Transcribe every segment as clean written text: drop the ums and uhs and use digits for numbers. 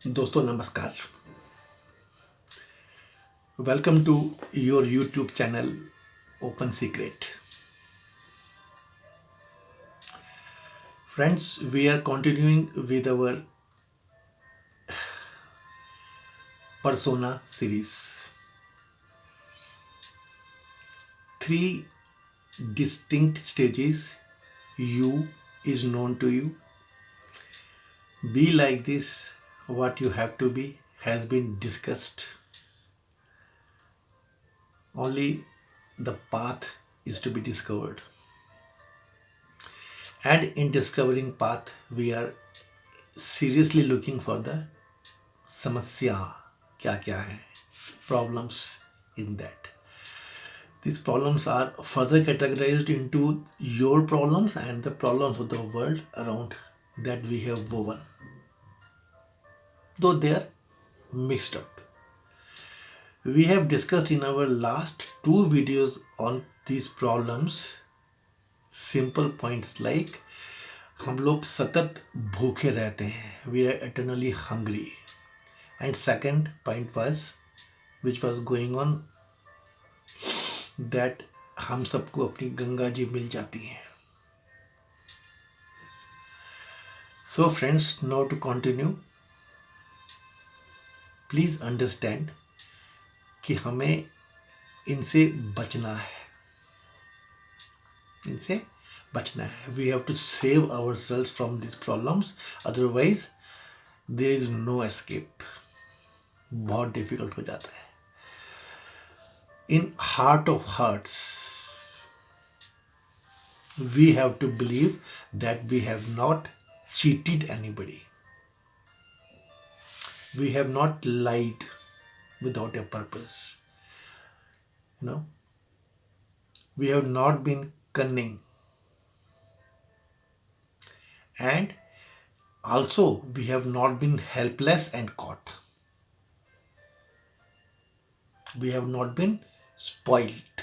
दोस्तों नमस्कार. Welcome to your YouTube channel Open Secret. Friends, we are continuing with our persona series. 3 distinct stages. You is known to you. Be like this. What you have to be has been discussed. Only the path is to be discovered. And in discovering path, we are seriously looking for the samasya. क्या क्या है problems in that. These problems are further categorized into your problems and the problems of the world around that we have woven, though they are mixed up. We have discussed in our last 2 videos on these problems simple points like हम लोग सतत भूखे रहते हैं, we are eternally hungry. And second point was which was going on that हम सबको अपनी गंगा जी मिल जाती हैं. So friends, now to continue, please understand कि हमें इनसे बचना है. इनसे बचना है. We have to save ourselves from these problems, otherwise there is no escape. बहुत डिफिकल्ट हो जाता है. In heart of hearts, we have to believe that we have not cheated anybody. We have not lied without a purpose. We have not been cunning. And also we have not been helpless and caught. We have not been spoiled.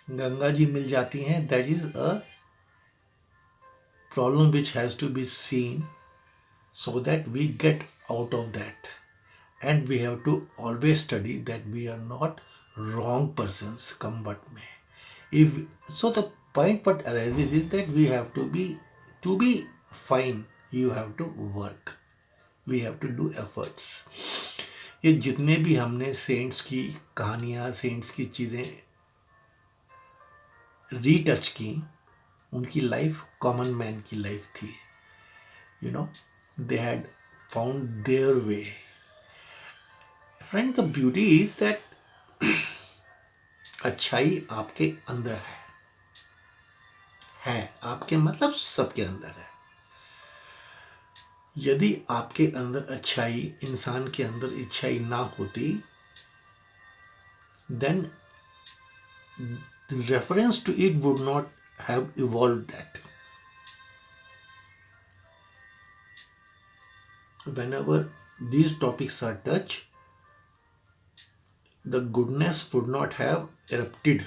Ganga ji मिल जाती हैं. That is a problem which has to be seen so that we get out of that. And we have to always study that we are not wrong persons, come what may. So the point what arises is that we have to be fine, you have to work. We have to do efforts. ये जितने भी हमने cents की कहानियाँ, cents की चीज़ें retouch की, उनकी लाइफ कॉमन मैन की लाइफ थी. They had found their way. Friend, the beauty is that अच्छाई आपके अंदर है आपके मतलब सबके अंदर है. यदि आपके अंदर अच्छाई, इंसान के अंदर अच्छाई ना होती, then the reference to it would not have evolved that. Whenever these topics are touched, the goodness would not have erupted,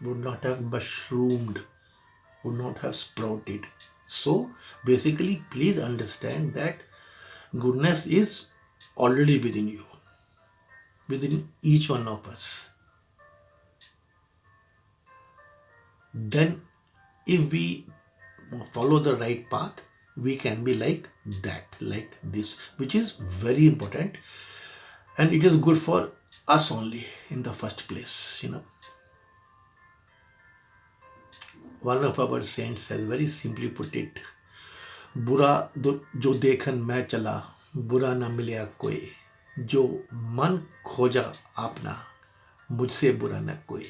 would not have mushroomed, would not have sprouted. So basically, please understand that goodness is already within you, within each one of us. Then if we follow the right path, we can be like that, like this, which is very important, and it is good for us only in the first place. One of our saints has very simply put it, बुरा जो देखन मैं चला, बुरा न मिला कोई, जो मन खोजा आपना, मुझसे बुरा न कोई.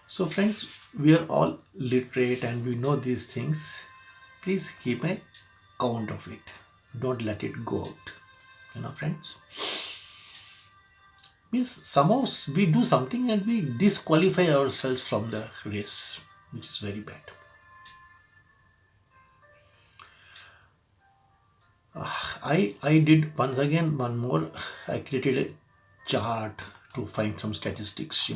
So friends, we are all literate and we know these things. Please keep a count of it. Don't let it go out. Friends. Means somehow we do something and we disqualify ourselves from the race, which is very bad. I did once again one more. I created a chart to find some statistics.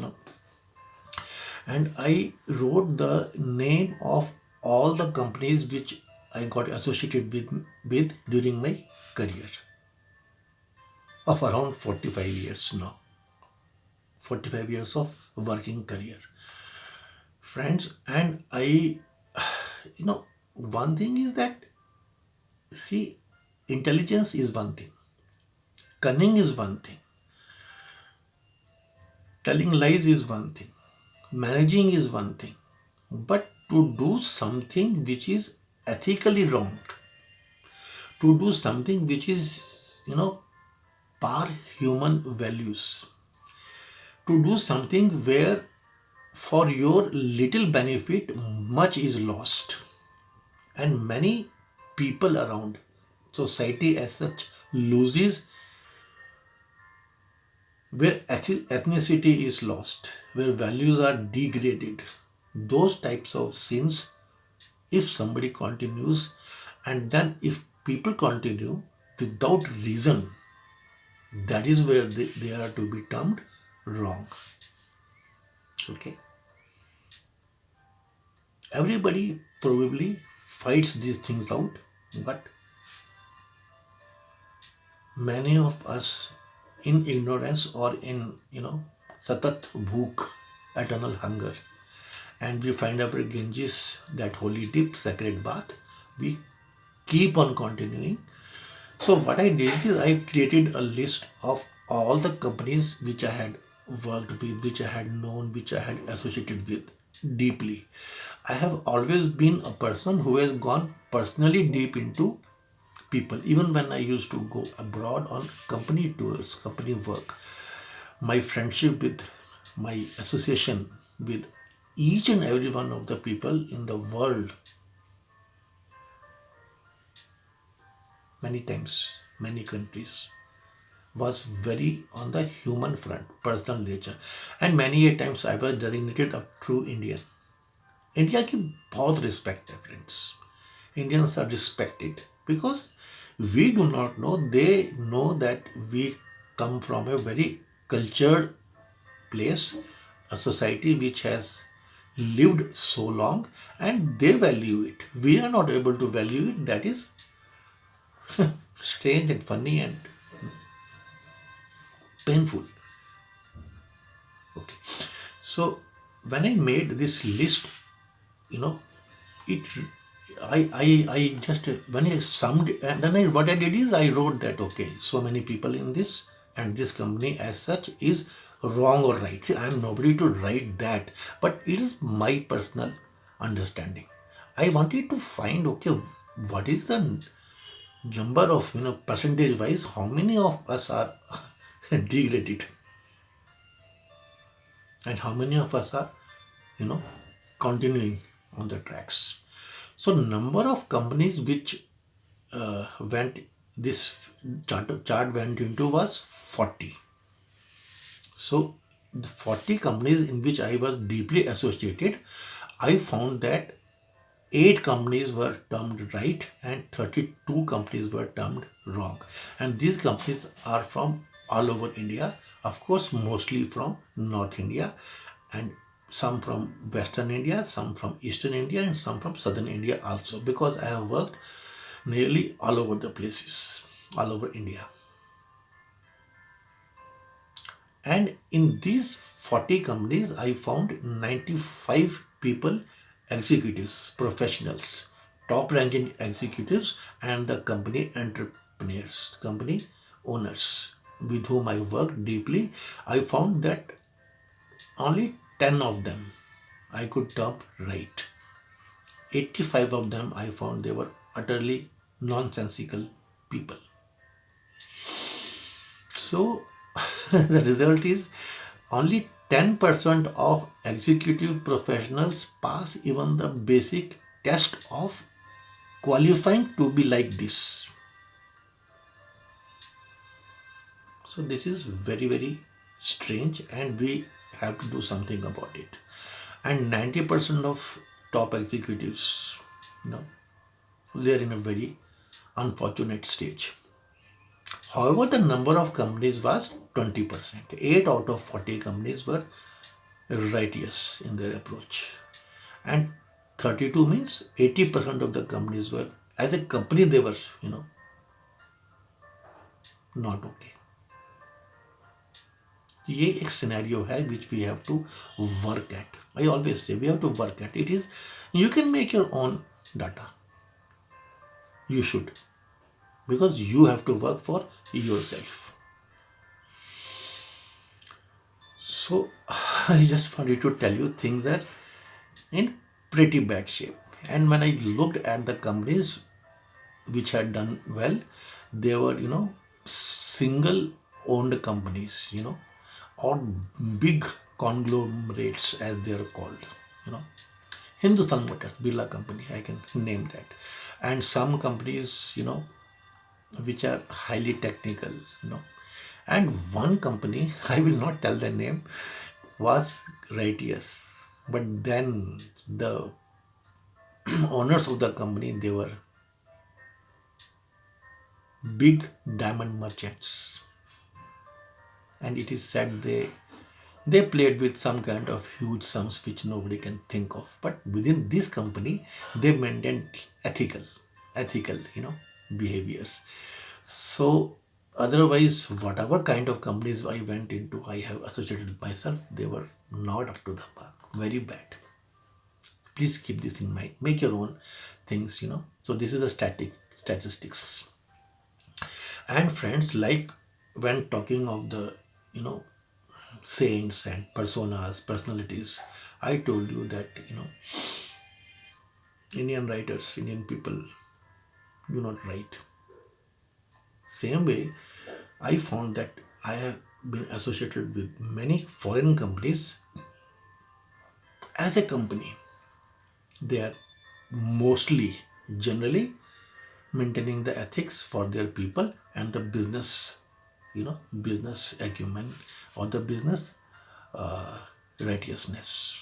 and I wrote the name of all the companies which I got associated with during my career of around 45 years now. 45 years of working career. Friends, and one thing is that, see, intelligence is one thing, cunning is one thing, telling lies is one thing, managing is one thing, but to do something which is ethically wrong, to do something which is, par human values, to do something where for your little benefit much is lost, and many people around society as such loses, where ethnicity is lost, where values are degraded. Those types of sins, if somebody continues, and then if people continue without reason, that is where they are to be termed wrong. Okay. Everybody probably fights these things out, but many of us in ignorance or in satat bhook, eternal hunger, and we find our Ganges, that holy dip, sacred bath, we keep on continuing. So what I did is I created a list of all the companies which I had worked with, which I had known, which I had associated with deeply. I have always been a person who has gone personally deep into people. Even when I used to go abroad on company tours, company work, my friendship with, my association with each and every one of the people in the world, many times, many countries, was very on the human front, personal nature. And many a times I was designated a true Indian. India की बहुत respect है friends. Indians are respected because we do not know, they know that we come from a very cultured place, a society which has lived so long, and they value it. We are not able to value it. That is strange and funny and painful. Okay. So when I made this list, it I just, when I summed, and then what I did is I wrote that, okay, so many people in this, and this company as such is wrong or right. See, I am nobody to write that, but it is my personal understanding. I wanted to find, okay, what is the number of, percentage wise, how many of us are degraded, and how many of us are, continuing on the tracks. So number of companies which went, this chart went into was 40. So the 40 companies in which I was deeply associated, I found that 8 companies were termed right and 32 companies were termed wrong. And these companies are from all over India, of course, mostly from North India, and some from Western India, some from Eastern India, and some from Southern India also, because I have worked nearly all over the places, all over India. And in these 40 companies, I found 95 people, executives, professionals, top ranking executives, and the company entrepreneurs, company owners with whom I worked deeply. I found that only 10 of them I could term right. 85 of them I found they were utterly nonsensical people. So the result is only 10% of executive professionals pass even the basic test of qualifying to be like this. So this is very, very strange, and we have to do something about it. And 90% of top executives, they are in a very unfortunate stage. However, the number of companies was 20%. 8 out of 40 companies were, righteous in their approach. And 32 means 80% of the companies were, as a company, they were, not okay. ये एक scenario है which we have to work at. I always say we have to work at it. Is you can make your own data. You should, because you have to work for yourself. So I just wanted to tell you things are in pretty bad shape. And when I looked at the companies which had done well, they were, single owned companies, or big conglomerates as they are called, you know. Hindustan Motors, Birla Company, I can name that. And some companies, which are highly technical, And one company, I will not tell the name, was righteous. But then the owners of the company, they were big diamond merchants. And it is said they played with some kind of huge sums which nobody can think of. But within this company, they maintained ethical, behaviors. So otherwise, whatever kind of companies I went into, I have associated with myself, they were not up to the mark. Very bad. Please keep this in mind. Make your own things, So this is the statistics. And friends, like when talking of the, saints and personas, personalities, I told you that, Indian writers, Indian people do not write. Same way, I found that I have been associated with many foreign companies. As a company, they are mostly, generally, maintaining the ethics for their people and the business, business acumen or the business righteousness.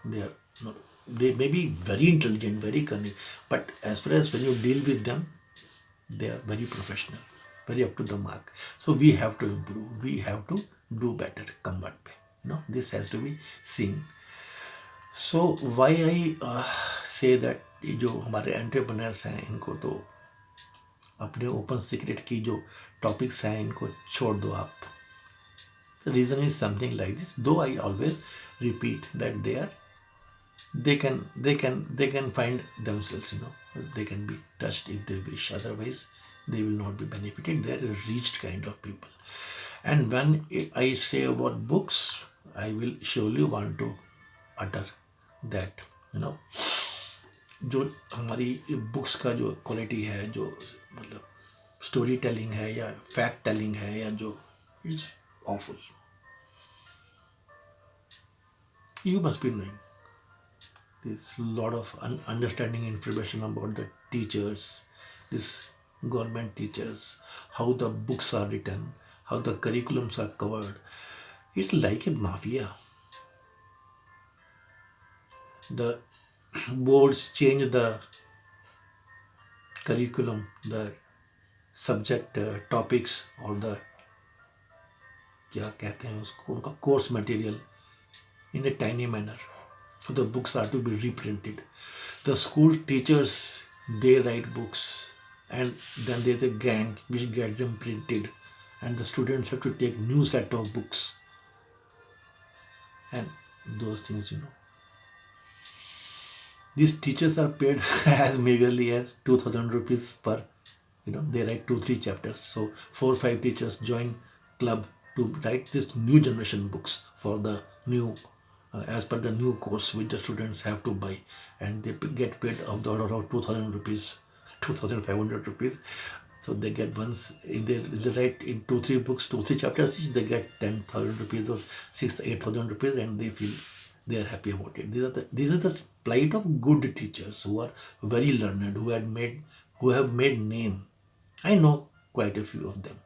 They are not, they may be very intelligent, very cunning, but as far as when you deal with them, they are very professional, very up to the mark. So we have to improve. We have to do better. Come back. This has to be seen. So why I say that ये जो हमारे entrepreneurs हैं इनको तो अपने open secret की जो topics हैं इनको छोड़ दो आप. The reason is something like this. Though I always repeat that they can find themselves. They can be touched if they wish. Otherwise, they will not be benefited. They are reached kind of people. And when I say about books, I will surely want to utter that. जो हमारी books का जो quality है, जो मतलब story telling है या fact telling है या जो is awful. You must be knowing. There's a lot of understanding information about the teachers, this government teachers, how the books are written, how the curriculums are covered. It's like a mafia. The boards change the curriculum, the subject topics or the क्या कहते हैं उसको, उनका course material in a tiny manner. So the books are to be reprinted. The school teachers, they write books and then there's a gang which gets them printed and the students have to take new set of books and those things. These teachers are paid as meagerly as 2,000 rupees per, they write 2-3 chapters. So 4-5 teachers join club to write this new generation books for the new, as per the new course which the students have to buy, and they get paid of the order of 2,000 rupees, 2,500 rupees. So they get once, if they write in 2-3 books, 2-3 chapters each, they get 10,000 rupees or 6,000-8,000 rupees, and they feel they are happy about it. These are the plight of good teachers who are very learned, who have made name. I know quite a few of them.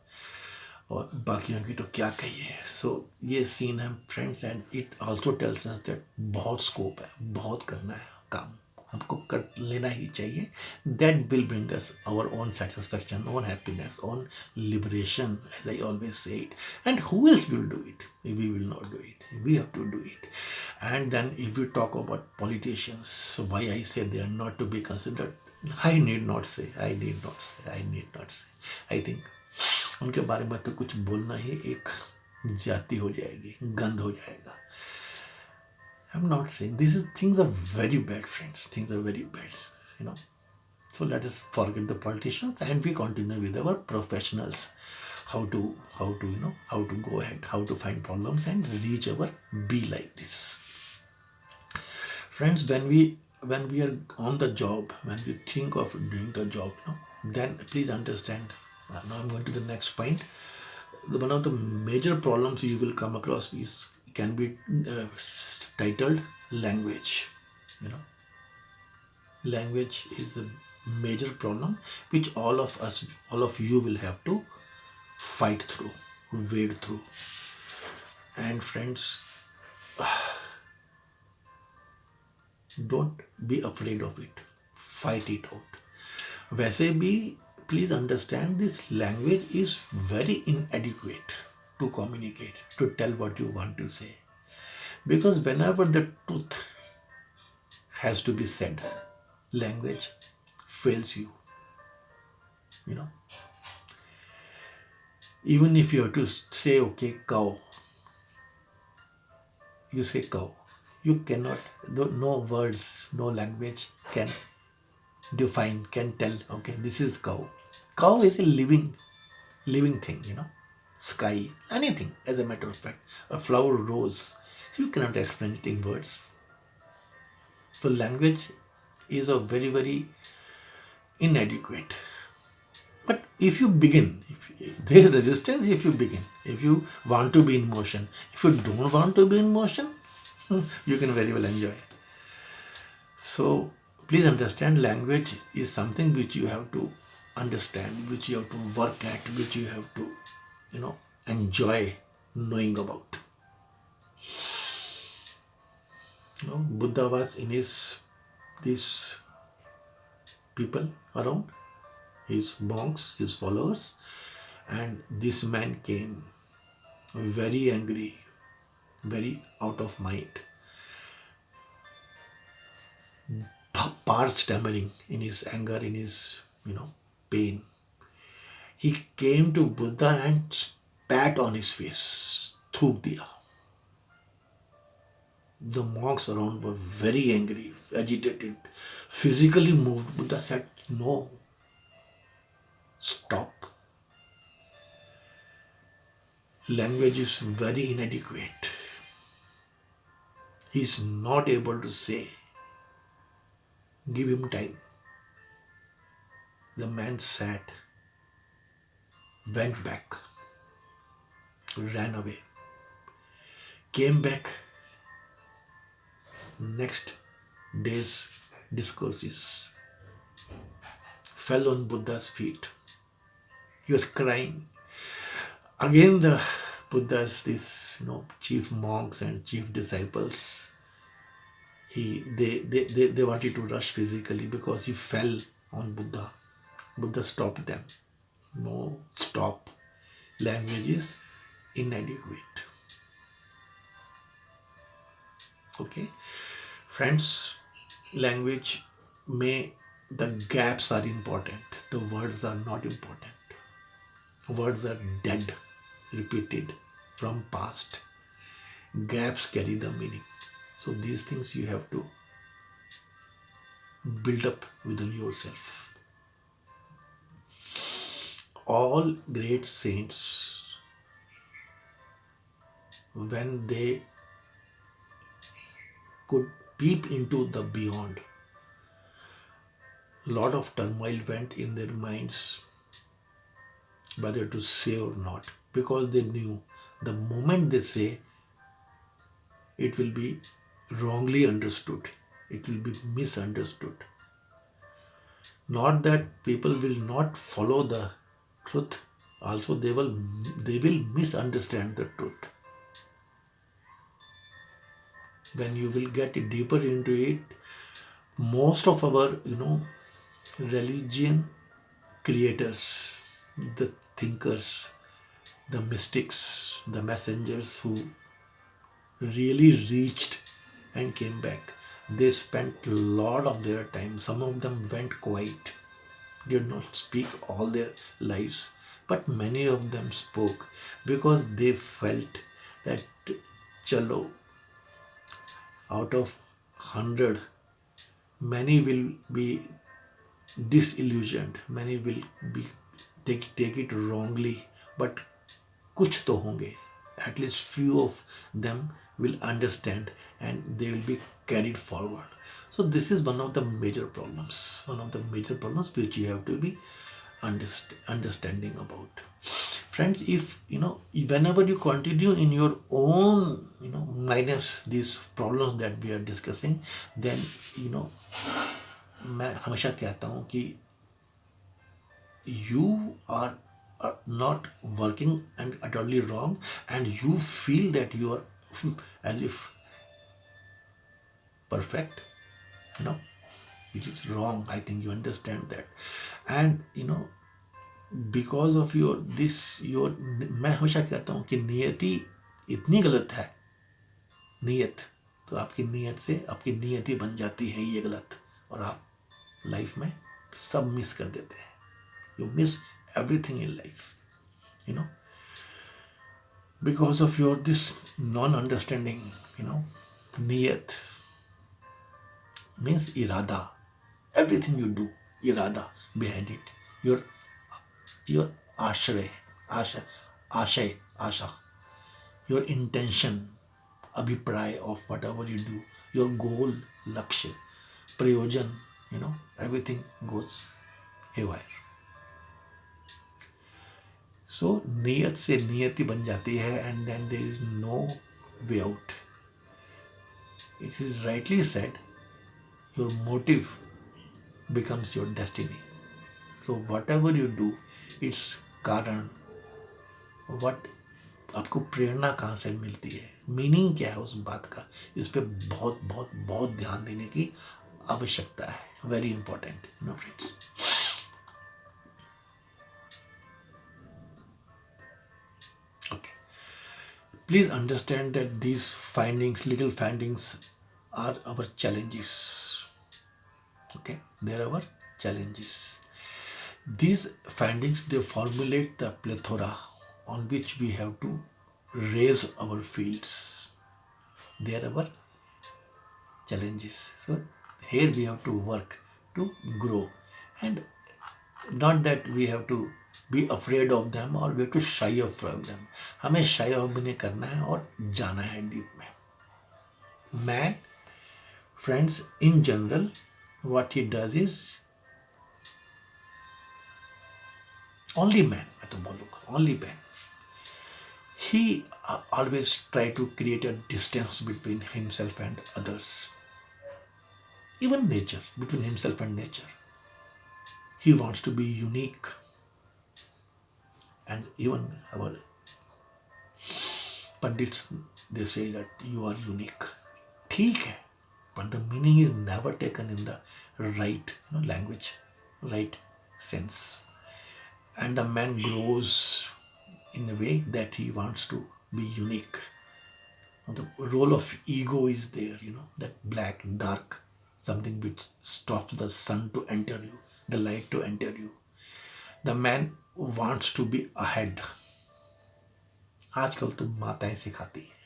और बाकियों की तो क्या कहिए. So ये scene है friends, and it also tells us that बहुत scope है, बहुत करना है काम. हमको कर लेना ही चाहिए. That will bring us our own satisfaction, own happiness, own liberation, as I always say it. And who else will do it? We will not do it. We have to do it. And then if we talk about politicians, why I say they are not to be considered, I need not say. I think उनके बारे में तो कुछ बोलना ही एक जाति हो जाएगी, गंद हो जाएगा. I'm not saying this is, things are very bad, friends. Things are very bad, you know. So let us forget the politicians and we continue with our professionals. How to go ahead, how to find problems and reach our be like this. Friends, when we are on the job, when we think of doing the job, then please understand. Now I'm going to the next point. One of the major problems you will come across can be titled language. Language is a major problem which all of you will have to fight through, wade through. And friends, don't be afraid of it. Fight it out. वैसे भी please understand, this language is very inadequate to communicate, to tell what you want to say. Because whenever the truth has to be said, language fails you. Even if you have to say, okay, cow, you say cow. You cannot, no words, no language can define, can tell, okay, this is cow. Cow is a living thing, Sky, anything, as a matter of fact. A flower, rose, you cannot explain it in words. So language is a very, very inadequate. But if you begin, there is resistance if you begin. If you want to be in motion. If you don't want to be in motion, you can very well enjoy. So please understand, language is something which you have to understand, which you have to work at, which you have to, enjoy knowing about. Buddha was in these people around, his monks, his followers, and this man came very angry, very out of mind, part stammering in his anger, in his pain. He came to Buddha and spat on his face, thuk diya. The monks around were very angry, agitated, physically moved. Buddha said, no, stop. Language is very inadequate. He is not able to say. Give him time. The man sat, went back, ran away, came back. Next day's discourses, fell on Buddha's feet. He was crying. Again the Buddha's, chief monks and chief disciples, they wanted to rush physically because he fell on Buddha. Buddha stopped them. No, stop. Language is inadequate. Okay, friends, language the gaps are important. The words are not important. Words are dead, repeated from past. Gaps carry the meaning. So these things you have to build up within yourself. All great saints, when they could peep into the beyond, a lot of turmoil went in their minds whether to say or not, because they knew the moment they say, it will be wrongly understood, it will be misunderstood. Not that people will not follow the truth, also they will misunderstand the truth. When you will get deeper into it, Most of our religion creators, the thinkers, the mystics, the messengers who really reached and came back, they spent a lot of their time. Some of them went quiet, did not speak all their lives, but many of them spoke because they felt that, chalo, out of 100, many will be disillusioned, many will be take it wrongly, but कुछ तो होंगे, at least few of them will understand and they will be carried forward. So this is one of the major problems, which you have to be understanding about. Friends, if whenever you continue in your own minus these problems that we are discussing, then मैं हमेशा कहता हूँ कि you are not working and utterly wrong, and you feel that you are as if perfect, you know which is wrong. I think you understand that. And because of your मैं हमेशा कहता हूँ कि नियति इतनी गलत है, नियत, तो आपकी नियत से आपकी नियति बन जाती है ये गलत, और आप लाइफ में सब मिस कर देते हैं. You miss everything in life, because of your this non-understanding. Niyat means irada. Everything you do, irada behind it. Your ashray, asha, your intention, abhipray of whatever you do, your goal, lakshya, prayojan, everything goes haywire. सो नियत से नियति बन जाती है, and then there is no way out. It is rightly said, your motive becomes your destiny. So whatever you do, it's कारण, what आपको प्रेरणा कहाँ से मिलती है, मीनिंग क्या है उस बात का, इस पर बहुत बहुत बहुत ध्यान देने की आवश्यकता है. Very important friends. Please understand that these little findings, are our challenges. Okay, they are our challenges. These findings, they formulate the plethora on which we have to raise our fields. They are our challenges. So here we have to work to grow, and not that we have to be afraid of them or we have to shy off from them. हमें shy off भी नहीं करना है और जाना है deep में. Man, friends, in general, what he does is, only man, मैं तो बोलूँगा, only man, he always try to create a distance between himself and others. Even nature, between himself and nature. He wants to be unique. And even our pandits, they say that you are unique. ठीक है, but the meaning is never taken in the right language, right sense. And the man grows in a way that he wants to be unique. The role of ego is there, that black, dark, something which stops the sun to enter you, the light to enter you. The man wants to be ahead. आजकल तो माताएं सिखाती है,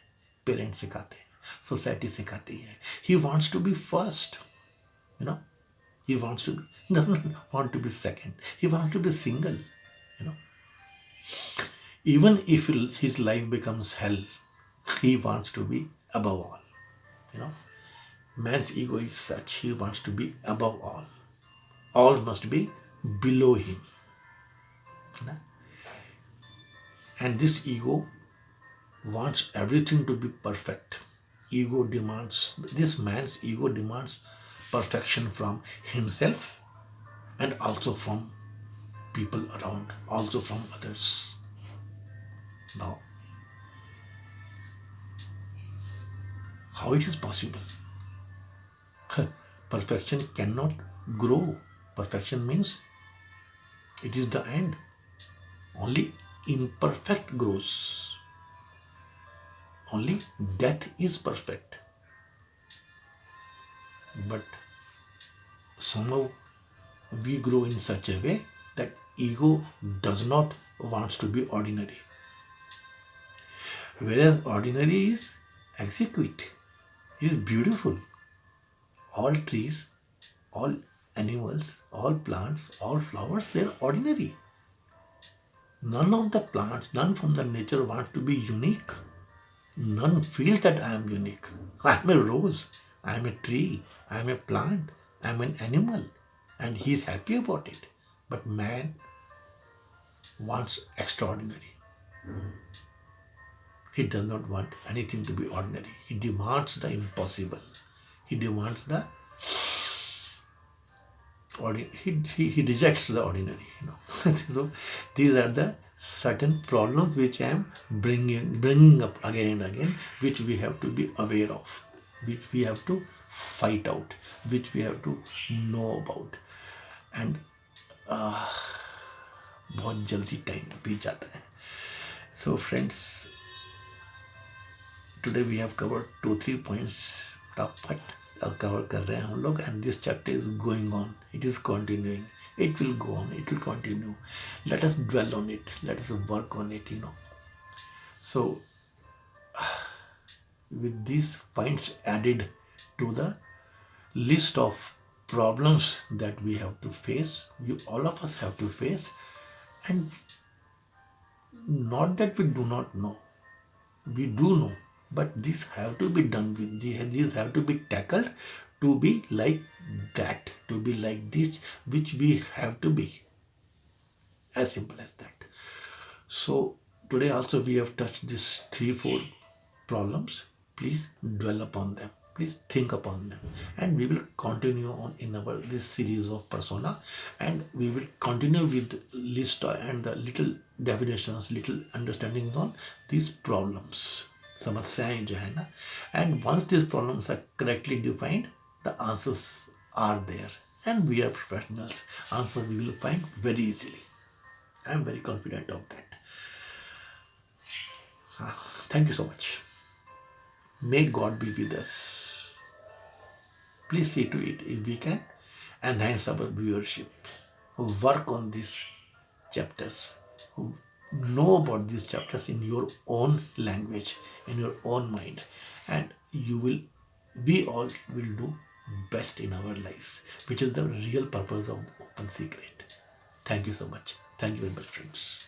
parents सिखाते हैं, society सिखाती है. He wants to be first. He wants to doesn't want to be second. He wants to be single. Even if his life becomes hell, he wants to be above all. Man's ego is such, he wants to be above all. All must be below him. And this ego wants everything to be perfect. This man's ego demands perfection from himself and also from people around, also from others. Now, how it is possible? Perfection cannot grow. Perfection means it is the end. Only imperfect grows. Only death is perfect. But somehow we grow in such a way that ego does not wants to be ordinary. Whereas ordinary is exquisite. It is beautiful. All trees, all animals, all plants, all flowers, they are ordinary. None of the plants, none from the nature want to be unique. None feel that I am unique. I am a rose, I am a tree, I am a plant, I am an animal, and he is happy about it. But man wants extraordinary. He does not want anything to be ordinary. He demands the impossible. He demands the he rejects the ordinary. So these are the certain problems which I am bringing up again and again, which we have to be aware of, which we have to fight out, which we have to know about. And बहुत जल्दी time बीत जाता है. So friends, today we have covered 2-3 points फटाफट cover कर रहे हैं हम लोग. And this chapter is going on, it is continuing, it will go on, it will continue. Let us dwell on it, let us work on it. So with these points added to the list of problems that we have to face, all of us have to face. And not that we do not know, we do know, but these have to be done with, these have to be tackled to be like that, to be like this, which we have to be. As simple as that. So today also we have touched these 3-4 problems. Please dwell upon them, please think upon them, and we will continue on in our this series of persona, and we will continue with list and the little definitions, little understandings on these problems, समस्याएं जो है ना. And once these problems are correctly defined, the answers are there, and we are professionals. Answers we will find very easily. I am very confident of that. Thank you so much. May God be with us. Please see to it if we can enhance our viewership. Work on these chapters. Know about these chapters in your own language, in your own mind, and we all will do best in our lives, which is the real purpose of Open Secret. Thank you so much. Thank you very much, friends.